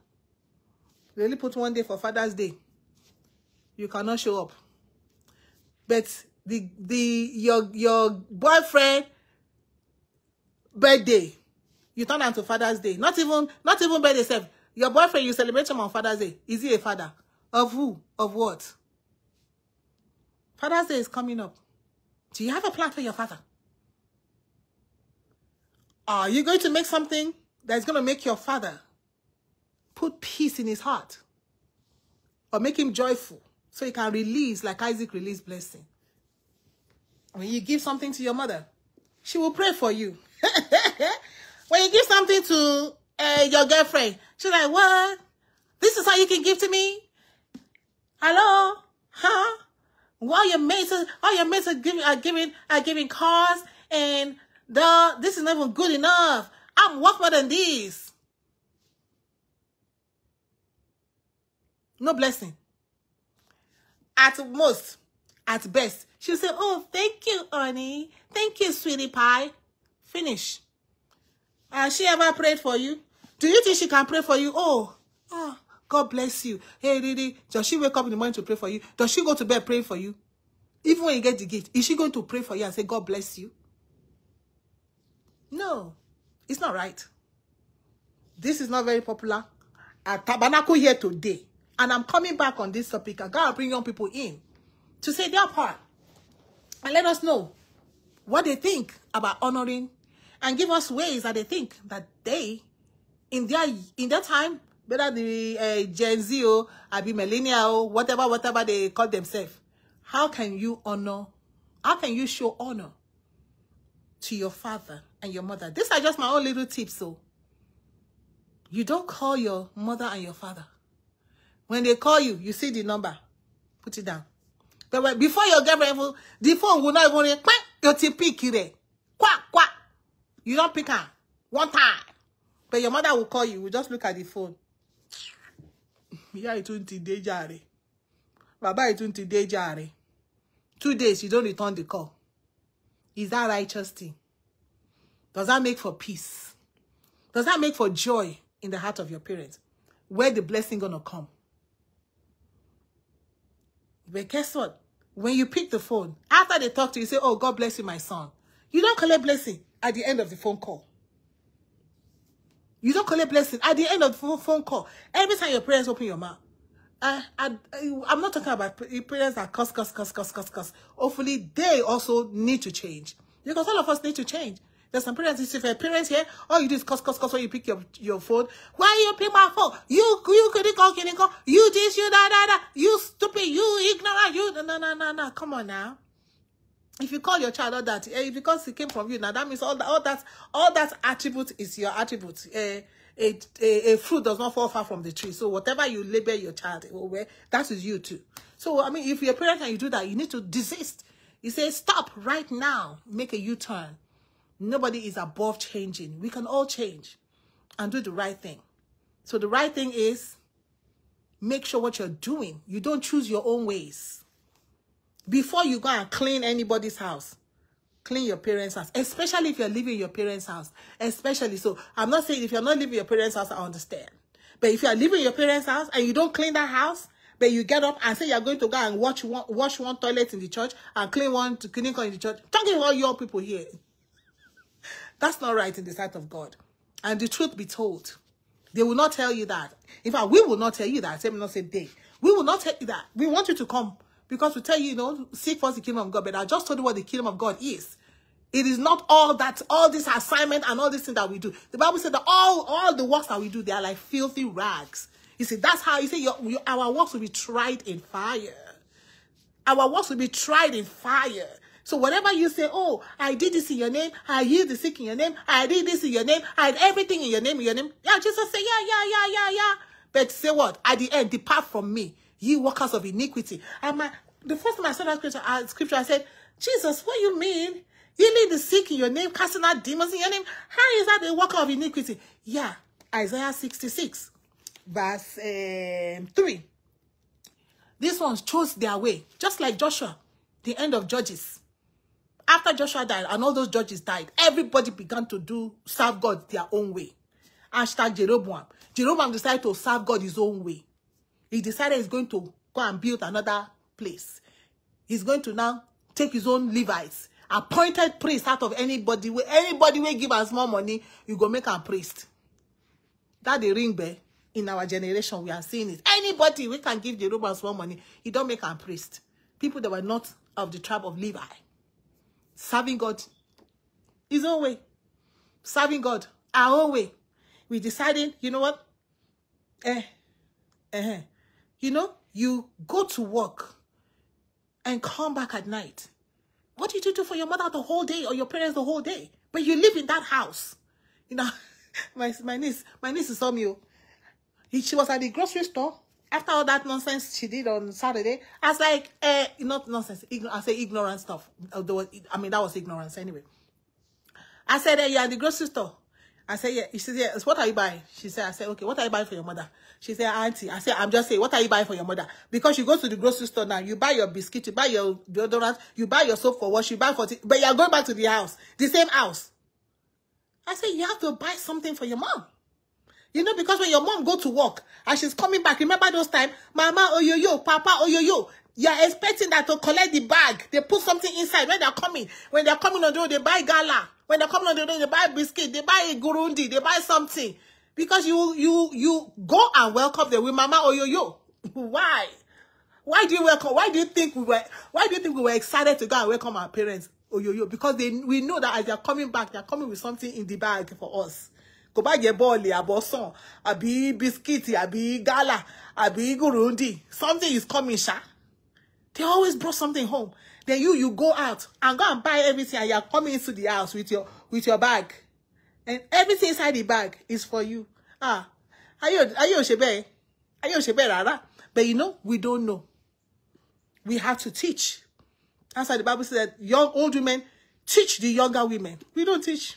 Really put one day for Father's Day. You cannot show up. But your boyfriend birthday, you turn on to Father's Day. Not even birthday itself. Your boyfriend, you celebrate him on Father's Day. Is he a father? Of who? Of what? Father's Day is coming up. Do you have a plan for your father? Are you going to make something that's going to make your father put peace in his heart? Or make him joyful so he can release, like Isaac released blessing? When you give something to your mother, she will pray for you. When you give something to your girlfriend, she's like, what? This is how you can give to me? Hello? Huh? All your mates are giving cars, and this is not even good enough. I'm worth more than this. No blessing. At most, at best, she'll say, oh, thank you, honey. Thank you, sweetie pie. Finish. Has she ever prayed for you? Do you think she can pray for you? Oh, God bless you. Hey, Didi, does she wake up in the morning to pray for you? Does she go to bed praying for you? Even when you get the gift, is she going to pray for you and say, God bless you? No, it's not right. This is not very popular at Tabernacle here today. And I'm coming back on this topic. I gotta bring young people in to say their part and let us know what they think about honoring, and give us ways that they think that they, in their time, whether the Gen Z or be millennial, whatever they call themselves, how can you honor? How can you show honor to your father and your mother? These are just my own little tips. So you don't call your mother and your father. When they call you, you see the number, put it down. But before you get ready, the phone will not even ring. You pick it. Quack, quack. You don't pick her one time. But your mother will call you. You just look at the phone. Yeah, it's 20 days. Baba, it's 20 days. 2 days, you don't return the call. Is that righteous thing? Does that make for peace? Does that make for joy in the heart of your parents? Where the blessing gonna come? But guess what? When you pick the phone, after they talk to you, say, oh, God bless you, my son. You don't collect blessing at the end of the phone call. You don't collect blessing at the end of the phone call. Every time your parents open your mouth. I'm not talking about parents that cuss. Hopefully, they also need to change. Because all of us need to change. There's some parents, if your parents here, all you do is cuss when you pick your phone. Why you pick my phone? You couldn't call. You this, you that. You stupid, you ignorant, you no. Come on now. If you call your child all that, because it came from you, now that means all that attribute is your attribute. A fruit does not fall far from the tree. So whatever you label your child, that is you too. So I mean, if you're a parent and you do that, you need to desist. You say, stop right now. Make a U-turn. Nobody is above changing. We can all change and do the right thing. So the right thing is make sure what you're doing, you don't choose your own ways. Before you go and clean anybody's house, clean your parents' house, especially if you're living in your parents' house. Especially, so I'm not saying if you're not living in your parents' house, I understand. But if you're living in your parents' house and you don't clean that house, but you get up and say you're going to go and wash one toilet in the church and clean one in the church, talking about your people here. That's not right in the sight of God. And the truth be told, they will not tell you that. In fact, we will not tell you that. Let me not say they. We will not tell you that. We want you to come because we tell you, seek first the kingdom of God. But I just told you what the kingdom of God is. It is not all this assignment and all this thing that we do. The Bible said that all the works that we do, they are like filthy rags. You see, that's how you say our works will be tried in fire. Our works will be tried in fire. So whatever you say, oh, I did this in your name, I healed the sick in your name, I did this in your name, I did everything in your name. Yeah, Jesus say, yeah. But say what? At the end, depart from me, ye workers of iniquity. And the first time I saw that scripture, I said, Jesus, what do you mean? Healing the sick in your name, casting out demons in your name. How is that a worker of iniquity? Yeah, Isaiah 66, verse 3. These ones chose their way, just like Joshua, the end of Judges. After Joshua died and all those judges died, everybody began to serve God their own way. Hashtag Jeroboam. Jeroboam decided to serve God his own way. He decided he's going to go and build another place. He's going to now take his own Levites, appointed priest out of anybody will give us more money, you go make a priest. That the ring bell in our generation, we are seeing it. Anybody we can give Jeroboam more money, he don't make a priest. People that were not of the tribe of Levi. Serving God his own way. Serving God our own way. We decided, you know what? You go to work and come back at night. What did you do for your mother the whole day or your parents the whole day? But you live in that house. My niece saw me. She was at the grocery store. After all that nonsense she did on Saturday, I was like, not nonsense. I say ignorant stuff. Although, I mean, that was ignorance anyway. I said, you're at the grocery store. I said, yeah. She said, yeah. What are you buying? She said, I said, okay, what are you buying for your mother? She said, auntie. I said, I'm just saying, what are you buying for your mother? Because you go to the grocery store now, you buy your biscuit, you buy your deodorant, you buy your soap for wash, you buy but you're going back to the house, the same house. I said, you have to buy something for your mom. You know, because when your mom go to work and she's coming back, remember those times, Mama, oyoyo, Papa, oyoyo, you're expecting that to collect the bag. They put something inside when they're coming. When they're coming on the road, they buy gala. When they're coming on the road, they buy biscuit, they buy a gurundi, they buy something. Because you go and welcome them with Mama oyoyo. Why? Why do you welcome? Why do you think we were excited to go and welcome our parents oyoyo? Because we know that as they're coming back, they're coming with something in the bag for us. Go buy your ball, aboson, abi biscuit, abi gala, abi gurundi. Something is coming, sha. They always brought something home. Then you go out and go and buy everything, and you're coming into the house with your bag, and everything inside the bag is for you. Are you shebe? Are you shebe, Rara? But you know, we don't know. We have to teach. That's why the Bible said that old women teach the younger women. We don't teach.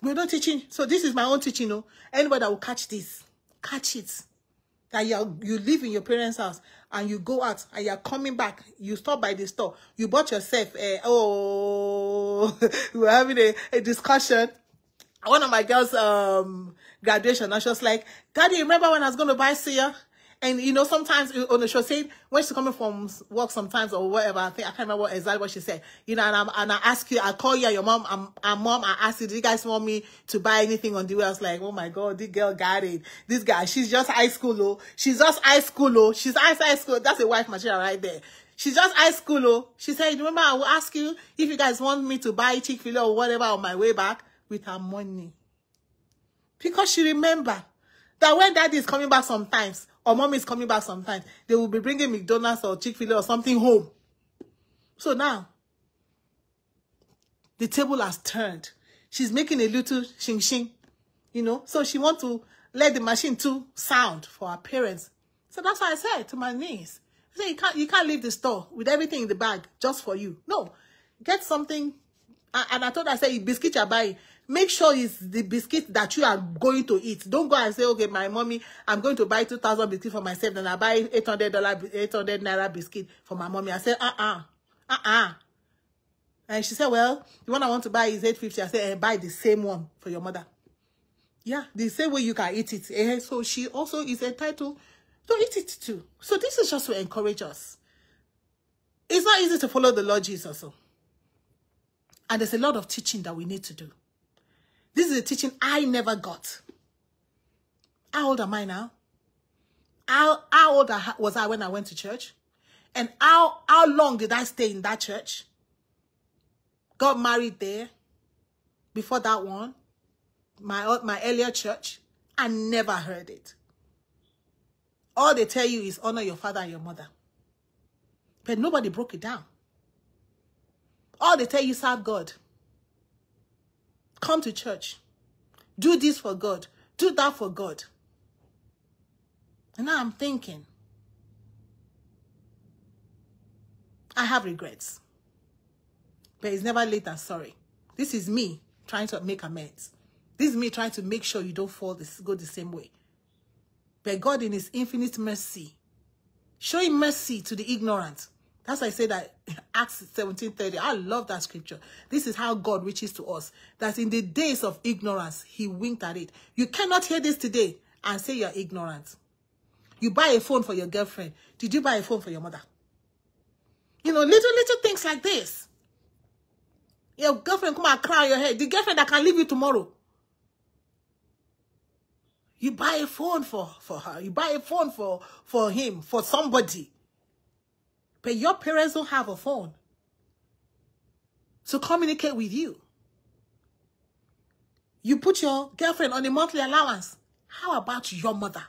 We're not teaching. So this is my own teaching. No, anybody that will catch this, catch it. That you live in your parents' house and you go out and you're coming back. You stop by the store. You bought yourself. We were having a discussion. One of my girls' graduation, and she was like, "Daddy, remember when I was going to buy Sia?" And you know, sometimes on the show, saying when she's coming from work, sometimes or whatever, I can't remember exactly what she said. You know, and I ask you, I call you and your mom, and mom, I ask you, do you guys want me to buy anything on the way? I was like, oh my God, this girl got it. This guy, she's just high school, oh. She's just high school, oh. She's high school. That's a wife material right there. She's just high school, oh. She said, remember, I will ask you if you guys want me to buy Chick-fil-A or whatever on my way back with her money. Because she remember that when daddy is coming back sometimes, or mom is coming back sometimes, they will be bringing McDonald's or Chick-fil-A or something home. So now, the table has turned. She's making a little shing-shing, you know. So she wants to let the machine too sound for her parents. So that's why I said to my niece, I said, you can't leave the store with everything in the bag just for you. No, get something. And I told her, I said, biscuit you're buying, make sure it's the biscuit that you are going to eat. Don't go and say, okay, my mommy, I'm going to buy 2,000 biscuits for myself, and I buy $800 Naira biscuit for my mommy. I said, And she said, well, the one I want to buy is $850. I said, buy the same one for your mother. Yeah, the same way you can eat it. So she also is entitled to eat it too. So this is just to encourage us. It's not easy to follow the Lord Jesus also. And there's a lot of teaching that we need to do. This is a teaching I never got. How old am I now? How old was I when I went to church? And how long did I stay in that church? Got married there. Before that one, my earlier church, I never heard it. All they tell you is honor your father and your mother. But nobody broke it down. All they tell you, serve God. Come to church. Do this for God. Do that for God. And now I'm thinking, I have regrets. But it's never late and sorry. This is me trying to make amends. This is me trying to make sure you don't go the same way. But God in his infinite mercy, showing mercy to the ignorant. That's why I say that Acts 17:30. I love that scripture. This is how God reaches to us. That in the days of ignorance, he winked at it. You cannot hear this today and say you're ignorant. You buy a phone for your girlfriend. Did you buy a phone for your mother? You know, little things like this. Your girlfriend come and cry on your head. The girlfriend that can leave you tomorrow. You buy a phone for her. You buy a phone for him, for somebody. But your parents don't have a phone to communicate with you. You put your girlfriend on a monthly allowance. How about your mother?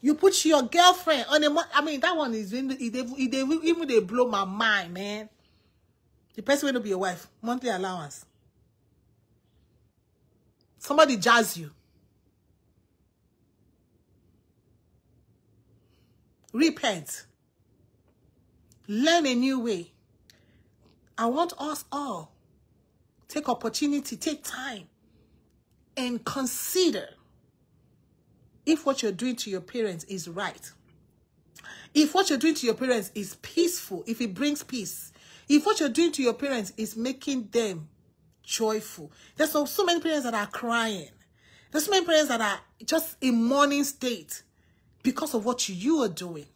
You put your girlfriend on a I mean, that one is even they blow my mind, man. The person will not be your wife. Monthly allowance. Somebody jazz you. Repent. Learn a new way. I want us all take opportunity, take time, and consider if what you're doing to your parents is right. If what you're doing to your parents is peaceful, if it brings peace, if what you're doing to your parents is making them joyful. There's so many parents that are crying. There's so many parents that are just in mourning state because of what you are doing.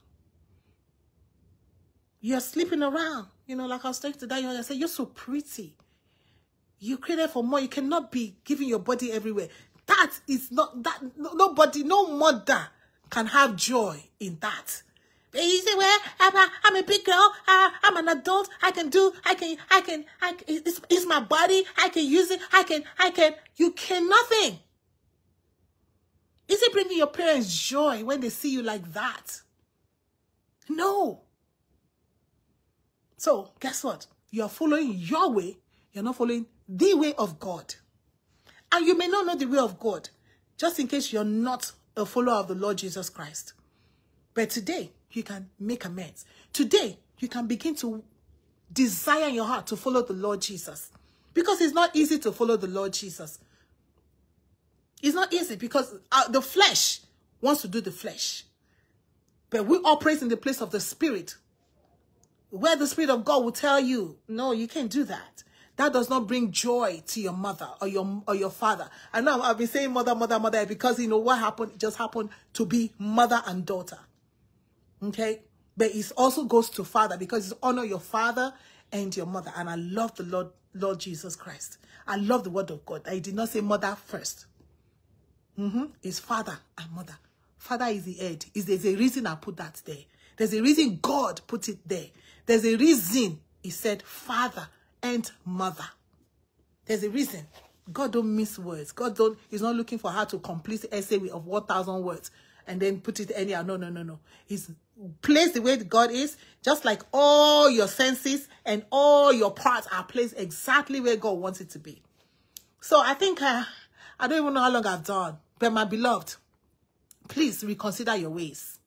You're sleeping around. You know, like I was saying to that, I said, you're so pretty. You created for more. You cannot be giving your body everywhere. That is not, that nobody, no mother can have joy in that. You say, well, I'm a big girl. I'm an adult. It's my body. I can use it. You can nothing. Is it bringing your parents joy when they see you like that? No. So, guess what? You're following your way. You're not following the way of God. And you may not know the way of God, just in case you're not a follower of the Lord Jesus Christ. But today, you can make amends. Today, you can begin to desire in your heart to follow the Lord Jesus. Because it's not easy to follow the Lord Jesus. It's not easy because the flesh wants to do the flesh. But we operate in the place of the Spirit, where the Spirit of God will tell you, no, you can't do that. That does not bring joy to your mother or your father. And now I've been saying mother, because you know what happened? It just happened to be mother and daughter. Okay? But it also goes to father, because it's honor your father and your mother. And I love the Lord Jesus Christ. I love the word of God. I did not say mother first. It's father and mother. Father is the head. There's a reason I put that there. There's a reason God put it there. There's a reason he said father and mother. There's a reason. God don't miss words. He's not looking for her to complete the essay of 1,000 words and then put it anyhow. No. He's placed the way God is, just like all your senses and all your parts are placed exactly where God wants it to be. So I think, I don't even know how long I've done, but my beloved, please reconsider your ways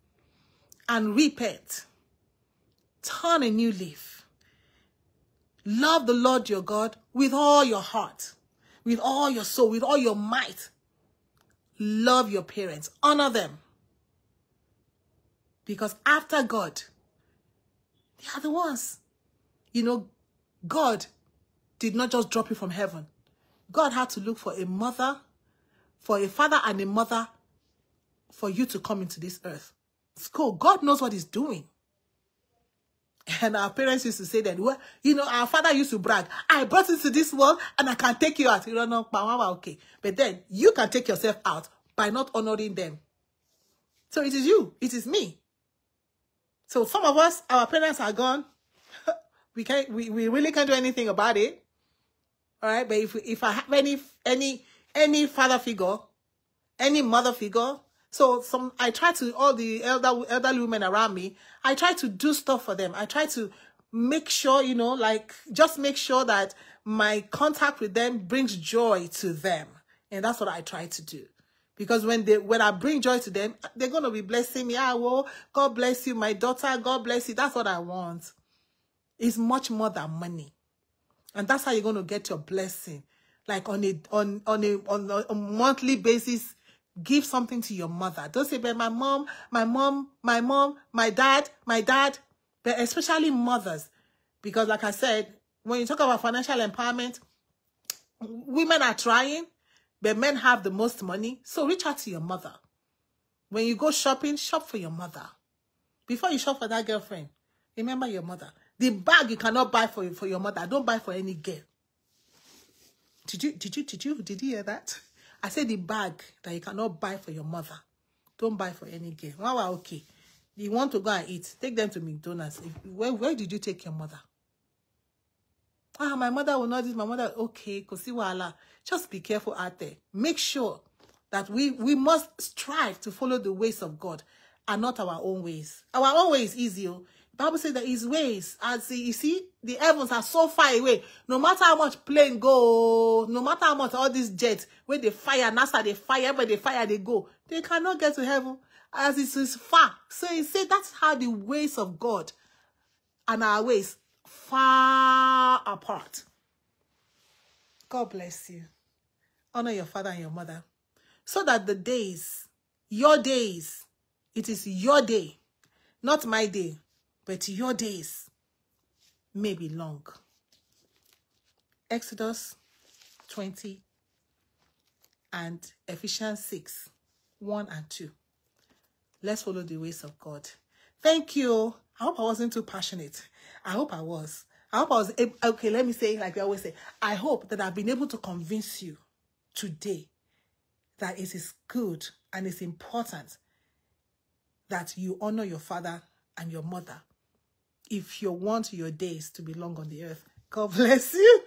and repent. Turn a new leaf. Love the Lord your God with all your heart, with all your soul, with all your might. Love your parents. Honor them. Because after God, they are the ones. You know, God did not just drop you from heaven. God had to look for a mother, for a father and a mother for you to come into this earth. It's cool. God knows what he's doing. And our parents used to say that, well, you know, our father used to brag, I brought you to this world and I can take you out. You don't know, okay. But then you can take yourself out by not honoring them. So it is you. It is me. So some of us, our parents are gone. We really can't do anything about it. All right. But if I have any father figure, any mother figure, so I try to, all the elderly women around me, I try to do stuff for them. I try to make sure, you know, like, just make sure that my contact with them brings joy to them. And that's what I try to do. Because when I bring joy to them, they're going to be blessing me. Well, God bless you, my daughter. God bless you. That's what I want. It's much more than money. And that's how you're going to get your blessing. Like on a monthly basis, give something to your mother. Don't say, but my mom, my dad, but especially mothers. Because like I said, when you talk about financial empowerment, women are trying, but men have the most money. So reach out to your mother. When you go shopping, shop for your mother. Before you shop for that girlfriend, remember your mother. The bag you cannot buy for your mother, don't buy for any girl. Did you hear that? I said the bag that you cannot buy for your mother, don't buy for any girl. Wow, okay. You want to go and eat, take them to McDonald's. Where did you take your mother? My mother will not do this. My mother, okay, Kosiwala. Just be careful out there. Make sure that we must strive to follow the ways of God and not our own ways. Our own way is easy. The Bible says that his ways, as you see, the heavens are so far away. No matter how much plane go, no matter how much all these jets, when they fire, NASA they fire, but they fire, they go. They cannot get to heaven. as it is far. So he said that's how the ways of God and our ways far apart. God bless you. Honor your father and your mother, so that the days, your days, it is your day, not my day, but your days may be long. Exodus 20 and Ephesians 6, 1 and 2. Let's follow the ways of God. Thank you. I hope I wasn't too passionate. I hope I was. I hope I was able, okay, let me say like we always say, I hope that I've been able to convince you today that it is good and it's important that you honor your father and your mother if you want your days to be long on the earth. God bless you.